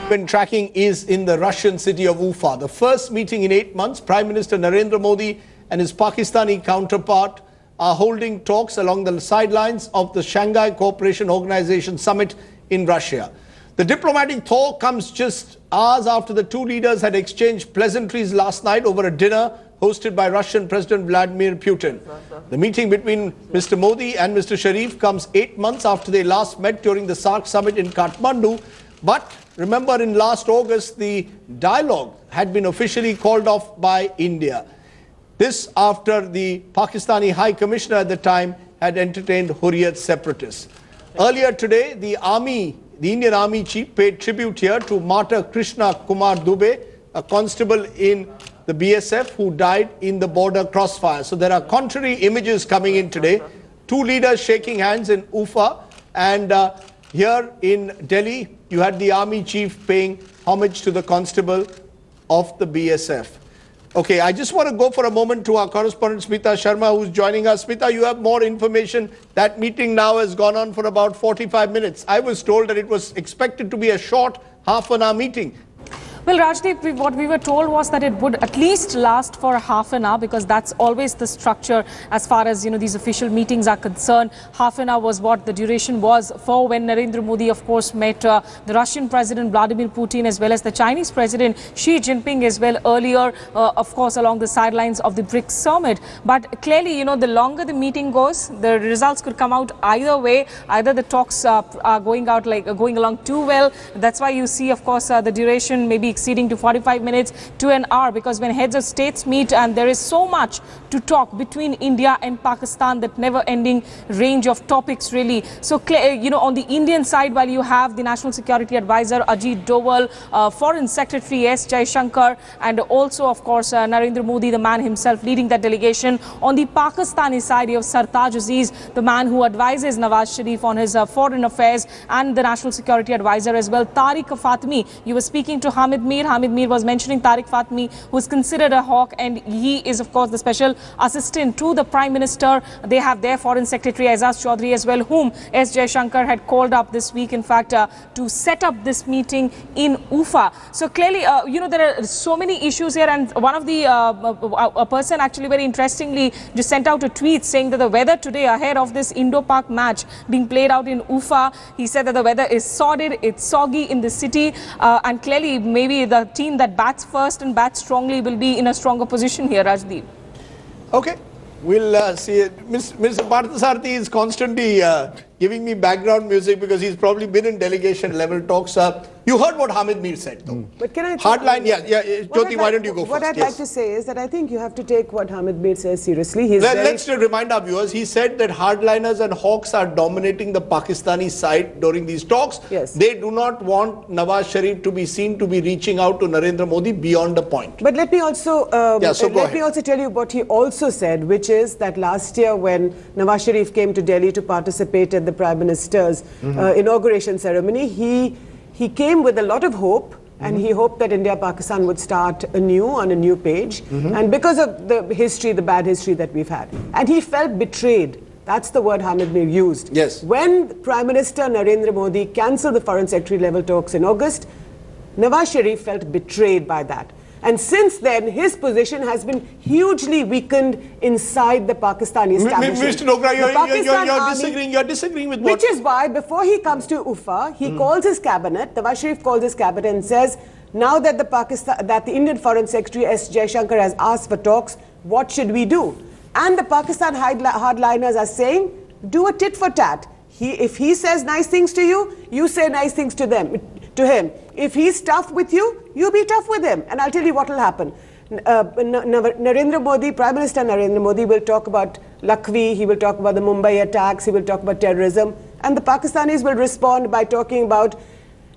Been tracking is in the Russian city of Ufa. The first meeting in 8 months, Prime Minister Narendra Modi and his Pakistani counterpart are holding talks along the sidelines of the Shanghai Cooperation Organization summit in Russia. The diplomatic talk comes just hours after the two leaders had exchanged pleasantries last night over a dinner hosted by Russian President Vladimir Putin. The meeting between Mr. Modi and Mr. Sharif comes 8 months after they last met during the SAARC summit in Kathmandu. But remember, in last August, the dialogue had been officially called off by India. This after the Pakistani High Commissioner at the time had entertained Hurriyat separatists. Earlier today, the Indian Army chief paid tribute here to Martyr Krishna Kumar Dubey, a constable in the BSF who died in the border crossfire. So there are contrary images coming in today. Two leaders shaking hands in Ufa, and here in Delhi, you had the army chief paying homage to the constable of the BSF. Okay, I just want to go for a moment to our correspondent Smita Sharma, who's joining us. Smita, you have more information. That meeting now has gone on for about 45 minutes. I was told that it was expected to be a short half-an-hour meeting. Well, Rajdeep, what we were told was that it would at least last for half an hour, because that's always the structure as far as, these official meetings are concerned. Half an hour was what the duration was for when Narendra Modi, of course, met the Russian President Vladimir Putin as well as the Chinese President Xi Jinping as well earlier, of course, along the sidelines of the BRICS summit. But clearly, the longer the meeting goes, the results could come out either way. Either the talks are going along too well. That's why you see, of course, the duration maybe exceeding to 45 minutes to an hour, because when heads of states meet and there is so much to talk between India and Pakistan, that never-ending range of topics really. So, on the Indian side, while you have the National Security Advisor Ajit Doval, Foreign Secretary S. Jaishankar, and also, of course, Narendra Modi, the man himself leading that delegation. On the Pakistani side, you have Sartaj Aziz, the man who advises Nawaz Sharif on his foreign affairs, and the National Security Advisor as well, Tariq Fatmi. You were speaking to Hamid Mir was mentioning Tariq Fatmi, who is considered a hawk, and he is, of course, the special assistant to the Prime Minister. They have their Foreign Secretary Azaz Chaudhry as well, whom S. Jaishankar had called up this week, in fact, to set up this meeting in Ufa. So clearly, there are so many issues here, and one of the, a person actually very interestingly just sent out a tweet saying that the weather today ahead of this Indo-Pak match being played out in Ufa, he said that the weather is sordid, it's soggy in the city, and clearly maybe the team that bats first and bats strongly will be in a stronger position here, Rajdeep. Okay, we'll see it. Mr. Parthasarathi is constantly giving me background music because he's probably been in delegation level talks. You heard what Hamid Mir said, though. But can I... Hardline, Jyoti, why don't you go first? What I'd like to say is that I think you have to take what Hamid Mir says seriously. Let's remind our viewers, he said that hardliners and hawks are dominating the Pakistani side during these talks. Yes. They do not want Nawaz Sharif to be seen to be reaching out to Narendra Modi beyond a point. But let me also let me also tell you what he also said, which is that last year when Nawaz Sharif came to Delhi to participate at the Prime Minister's inauguration ceremony, he came with a lot of hope, and he hoped that India-Pakistan would start anew on a new page, and because of the history, the bad history that we've had. And he felt betrayed. That's the word Hamid Mir used. Yes. When Prime Minister Narendra Modi cancelled the Foreign Secretary level talks in August, Nawaz Sharif felt betrayed by that. And since then, his position has been hugely weakened inside the Pakistani establishment. Mr. Dogra, you're disagreeing with what? Which is why, before he comes to Ufa, he calls his cabinet, Nawaz Sharif calls his cabinet and says, now that the Indian Foreign Secretary S. Jaishankar has asked for talks, what should we do? And the Pakistan hardliners are saying, do a tit for tat. If he says nice things to you, you say nice things to him. If he's tough with you, you be tough with him. And I'll tell you what will happen. Narendra Modi, Prime Minister Narendra Modi will talk about Lakhvi, he will talk about the Mumbai attacks, he will talk about terrorism. And the Pakistanis will respond by talking about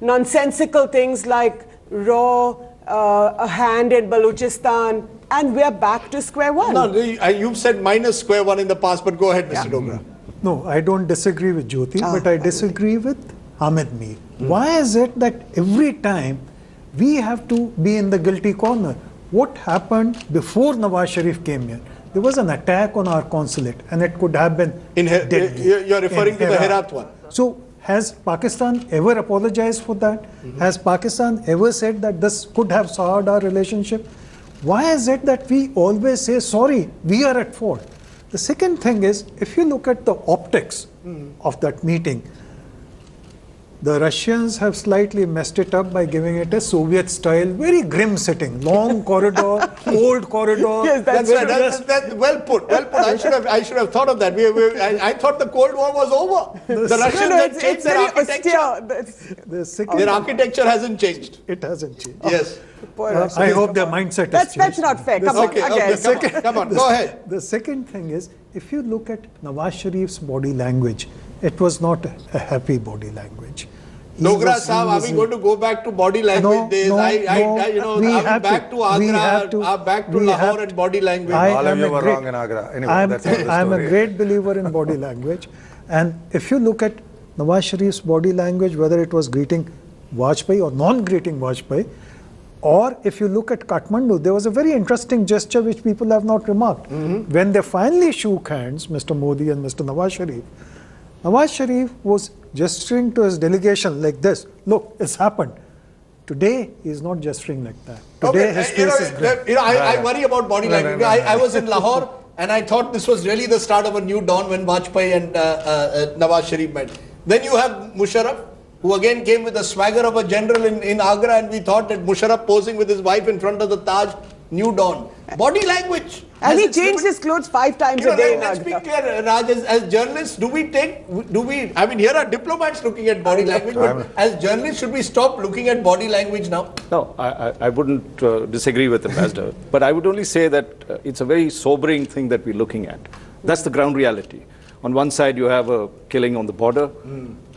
nonsensical things like a hand in Balochistan, and we're back to square one. No, you've said minus square one in the past, but go ahead, Mr. Dogra. No, I don't disagree with Jyoti, but I disagree with Hamid Mir. Why is it that every time we have to be in the guilty corner? What happened before Nawaz Sharif came here? There was an attack on our consulate, and it could have been You're referring to the Herat one. So has Pakistan ever apologized for that? Has Pakistan ever said that this could have soured our relationship? Why is it that we always say, sorry, we are at fault? The second thing is, if you look at the optics of that meeting, the Russians have slightly messed it up by giving it a Soviet style, very grim sitting, long corridor, old corridor. Yes, that's right. That's well put. Well put. I should have thought of that. I thought the Cold War was over. The Russians had changed their architecture. Their architecture hasn't changed. It hasn't changed. Yes. I hope their mindset has changed. That's not fair. Come on. Come on. Go ahead. The second thing is, if you look at Nawaz Sharif's body language, it was not a happy body language. Dogra Saab, are we going to go back to body language days? Are we back to Agra, back to Lahore and body language? All of you were wrong in Agra. Anyway, I'm a great believer in body language. And if you look at Nawaz Sharif's body language, whether it was greeting Vajpayee or non-greeting Vajpayee, or if you look at Kathmandu, there was a very interesting gesture which people have not remarked. When they finally shook hands, Mr. Modi and Mr. Nawaz Sharif was gesturing to his delegation like this. Look, it's happened. Today, he is not gesturing like that. Today, his face is grim. I worry about body language. I was in Lahore and I thought this was really the start of a new dawn when Vajpayee and Nawaz Sharif met. Then you have Musharraf, who again came with the swagger of a general in Agra, and we thought that Musharraf posing with his wife in front of the Taj, new dawn. Body language. And he changed his clothes 5 times a day. Let's be clear, Raj, as journalists, I mean, here are diplomats looking at body language, but as journalists, should we stop looking at body language now? No, I wouldn't disagree with Ambassador, but I would only say that it's a very sobering thing that we're looking at. That's the ground reality. On one side, you have a killing on the border.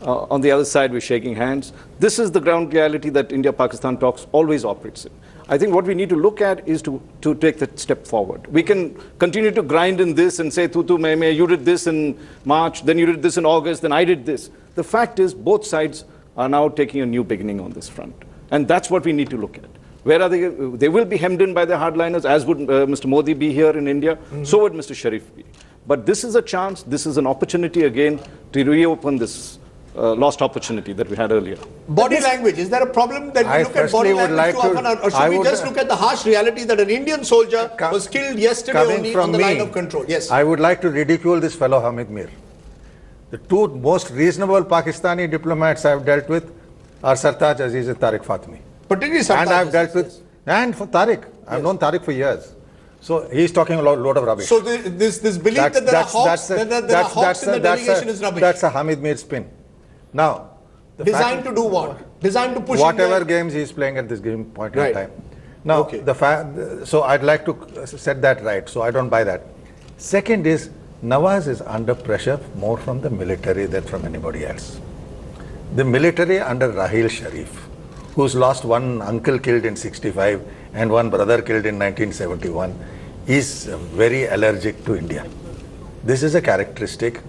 On the other side, we're shaking hands. This is the ground reality that India-Pakistan talks always operates in. I think what we need to look at is to take that step forward. We can continue to grind in this and say, tu me, you did this in March, then you did this in August, then I did this. The fact is, both sides are now taking a new beginning on this front. And that's what we need to look at. Where are they? They will be hemmed in by the hardliners, as would Mr. Modi be here in India. So would Mr. Sharif be. But this is a chance, this is an opportunity again to reopen this lost opportunity that we had earlier. Body language, is there a problem that we look at body language too often, or should we just look at the harsh reality that an Indian soldier was killed yesterday only on the line of control? Yes. I would like to ridicule this fellow Hamid Mir. The two most reasonable Pakistani diplomats I have dealt with are Sartaj Aziz and Tariq Fatmi. Particularly Sartaj. And I have dealt with, and for Tariq, I have known Tariq for years. So he is talking a lot of rubbish. So this belief that there are hawks in the delegation is rubbish. That's a Hamid Mir spin. Now, designed to do what? Designed to push whatever games he is playing at this game point in time. Now, so I'd like to set that right. So I don't buy that. Second is, Nawaz is under pressure more from the military than from anybody else. The military under Rahil Sharif, who's lost one uncle killed in '65 and one brother killed in 1971, is very allergic to India. This is a characteristic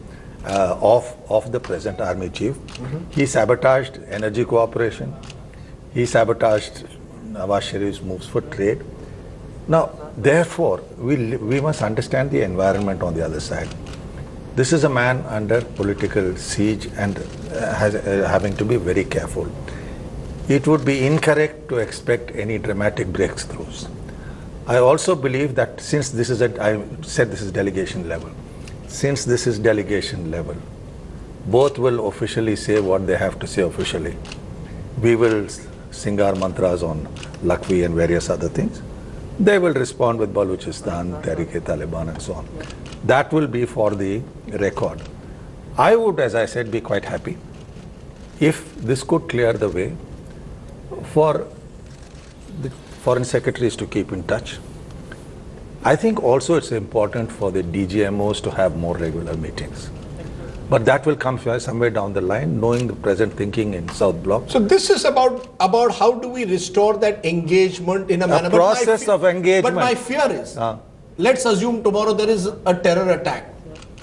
of the present army chief. He sabotaged energy cooperation. He sabotaged Nawaz Sharif's moves for trade. Now, therefore, we must understand the environment on the other side. This is a man under political siege and having to be very careful. It would be incorrect to expect any dramatic breakthroughs. I also believe that since this is I said this is delegation level. Since this is delegation level, both will officially say what they have to say officially. We will sing our mantras on Lakwi and various other things. They will respond with Balochistan, Tehreek-e-Taliban and so on. That will be for the record. I would, as I said, be quite happy if this could clear the way for the foreign secretaries to keep in touch. I think also it's important for the DGMOs to have more regular meetings. But that will come somewhere down the line, knowing the present thinking in South Bloc. So this is about how do we restore that engagement in a manner. A process of engagement. But my fear is, let's assume tomorrow there is a terror attack.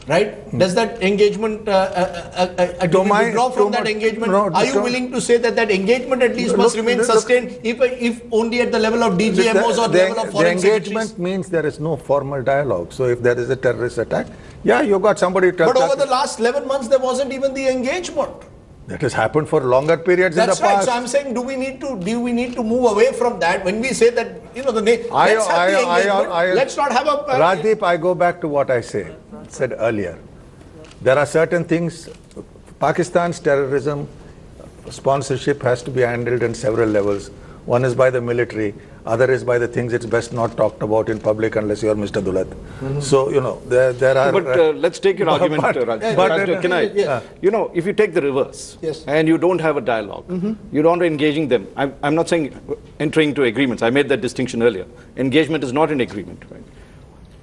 Right? Does that engagement, do we withdraw from that engagement? Are you willing to say that engagement at least must remain sustained, if only at the level of DGMOs or the level of foreign secretaries? The engagement means there is no formal dialogue. So if there is a terrorist attack, yeah, you got somebody to But over the last 11 months, there wasn't even the engagement. That has happened for longer periods in the past. That's right. So I'm saying, do we need to move away from that when we say that, you know, let's have the engagement. Let's not have a... Rajdeep, I go back to what I said earlier. There are certain things, Pakistan's terrorism sponsorship has to be handled in several levels. One is by the military, other is by the things it's best not talked about in public unless you're Mr. Dulat. So, you know, there are... But let's take your argument, Raj. Can I? You know, if you take the reverse, and you don't have a dialogue, you don't engaging them. I'm not saying entering into agreements. I made that distinction earlier. Engagement is not an agreement. Right?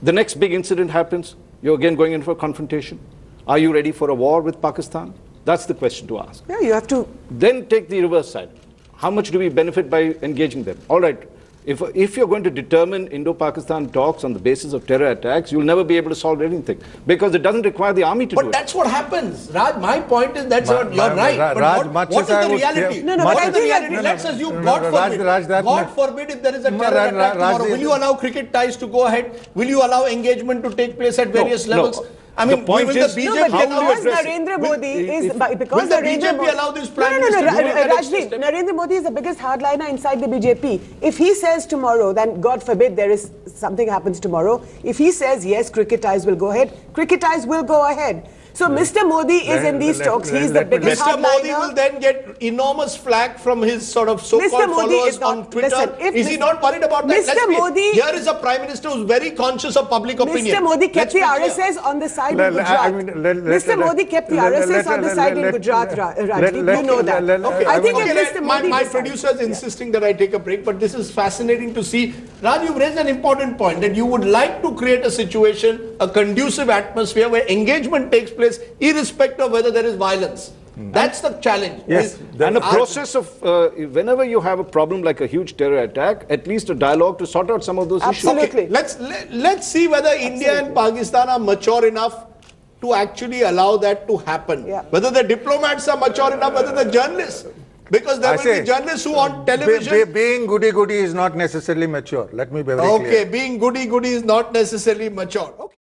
The next big incident happens, you're again going in for confrontation. Are you ready for a war with Pakistan? That's the question to ask. Yeah, you have to... Then take the reverse side. How much do we benefit by engaging them? All right, if you're going to determine Indo-Pakistan talks on the basis of terror attacks, you'll never be able to solve anything because it doesn't require the army to do it. But that's what happens. Raj, my point is you're right. But what is the reality? What is the reality? Let's assume, God forbid, if there is a terror attack tomorrow, will you allow cricket ties to go ahead? Will you allow engagement to take place at various levels? I mean, will the BJP allow Narendra Modi is because Narendra Modi allow this prime minister? Rajdeep, Narendra Modi is the biggest hardliner inside the BJP. If he says tomorrow, then God forbid there is something happens tomorrow. If he says yes, cricket ties will go ahead. Cricket ties will go ahead. So Mr. Modi is in these talks. He's the biggest hardliner. Mr. Modi will then get enormous flack from his sort of so-called followers on Twitter. Is he not worried about that? Mr. Modi, here is a prime minister who's very conscious of public opinion. Mr. Modi kept the RSS on the side in Gujarat. Mr. Modi kept the RSS on the side in Gujarat, Rajdeep. You know that. I think my producer is insisting that I take a break, but this is fascinating to see. Raj, you've raised an important point that you would like to create a situation, a conducive atmosphere where engagement takes place irrespective of whether there is violence. That's the challenge. Yes. And the process of, whenever you have a problem like a huge terror attack, at least a dialogue to sort out some of those issues. Absolutely. Let's see whether India and Pakistan are mature enough to actually allow that to happen. Whether the diplomats are mature enough, whether the journalists. Because there will be journalists who on television... Being goody-goody is not necessarily mature. Let me be very clear. Okay, being goody-goody is not necessarily mature. Okay.